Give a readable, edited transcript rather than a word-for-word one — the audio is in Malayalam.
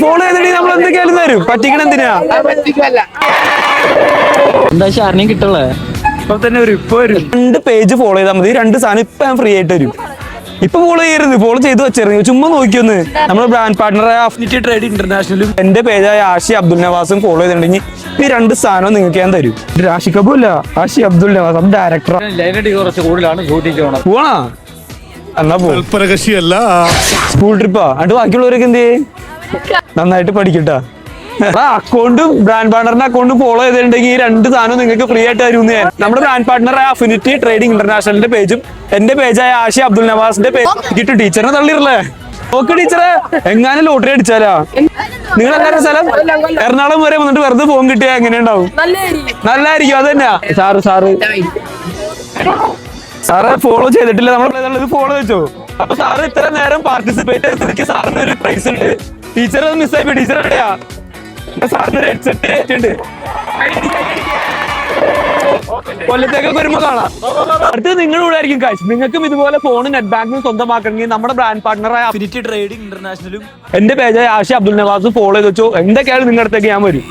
ഫോളോ ചെയ്തിട്ടുണ്ടെങ്കിൽ നമ്മൾ എന്തൊക്കെയാലും തരും. പറ്റിക്കണ എന്തിനാ? എന്താ ഷാറിനെയും കിട്ടുള്ളേ? ഇപ്പൊ തന്നെ വരും. ഇപ്പൊ വരും. 2 പേജ് ഫോളോ ചെയ്താൽ മതി. 2 സാധനം ഇപ്പൊ ഞാൻ ഫ്രീ ആയിട്ട് വരും. ഇപ്പൊ ഫോളോ ചെയ്യരുത്, ഫോളോ ചെയ്ത് വെച്ചിരുന്നു. ചുമ്മാ നോക്കിയൊന്ന്. നമ്മുടെ ബ്രാൻഡ് പാർട്ണറായ അഫിനിറ്റി ട്രേഡ് ഇന്റർനാഷണലും എന്റെ പേജായ ആഷി അബ്ദുൽ നവാസും ഫോളോ ചെയ്തിട്ടുണ്ടെങ്കിൽ ഈ 2 സാധനം നിങ്ങൾക്ക് ഞാൻ തരും. ആഷി കബൂല്ല, ആഷി അബ്ദുൽ നവാസ് ഡയറക്ടർ. കുറച്ച് കൂടുതലാണ് പോണാ? എന്നാ പോ. സ്കൂൾ ട്രിപ്പാ? എന്നിട്ട് ബാക്കിയുള്ളവരൊക്കെ എന്ത് ചെയ്യും? നന്നായിട്ട് പഠിക്കട്ടാ. അക്കൗണ്ടും ബ്രാൻഡ് പാർട്ണറിന്റെ അക്കൗണ്ടും ഫോളോ ചെയ്തിട്ടുണ്ടെങ്കിൽ ഈ 2 സാധനം നിങ്ങൾക്ക് ഫ്രീ ആയിട്ട് തരും. നമ്മുടെ ബ്രാൻഡ് പാർട്ണറായ അഫിനിറ്റി ട്രേഡിംഗ് ഇന്റർനാഷണലിന്റെ പേജും എന്റെ പേജായ ആഷി അബ്ദുൽ നവാസിന്റെ പേജ് കിട്ടും. ടീച്ചറിനെ തള്ളിയില്ലേ? ഓക്കെ ടീച്ചറെ, എങ്ങാനും ലോട്ടറി അടിച്ചാലാ? നിങ്ങൾ എല്ലാവരും സ്ഥലം എറണാകുളം വരെ വന്നിട്ട് വെറുതെ ഫോൺ കിട്ടിയാ എങ്ങനെ ഉണ്ടാവും? നല്ലായിരിക്കും. അത് തന്നെയാ സാറ് ഫോളോ ചെയ്തിട്ടില്ല. നമ്മൾ ഫോളോ വെച്ചോ. അപ്പൊ സാറ് ഇത്ര നേരം പാർട്ടിസിപ്പേറ്റ് ചെയ്തതിലേക്ക് സാറിന് ഒരു പ്രൈസ് ഉണ്ട്. ടീച്ചർ മിസ്സായി. ടീച്ചർ എവിടെയാ? സാറിന് ഒരു ഹെഡ്സെറ്റ് ഉണ്ട്. കൊല്ലത്തേക്കൊക്കെ വരുമ്പോ കാണാം. അടുത്ത് നിങ്ങളുടെ കൂടെ ആയിരിക്കും കാശ്. നിങ്ങൾക്കും ഇതുപോലെ ഫോണും നെറ്റ് ബാങ്കിങ് സ്വന്തമാക്കണമെങ്കിൽ നമ്മുടെ ബ്രാൻഡ് പാർട്ണറായ അഫിനിറ്റി ട്രേഡിംഗ് ഇന്റർനാഷണലും എന്റെ പേജായ ആഷി അബ്ദുൽ നവാസും ഫോളോ ചെയ്ത് വെച്ചോ. എന്തൊക്കെയാണ് നിങ്ങളുടെ അടുത്തേക്ക് ഞാൻ വരും.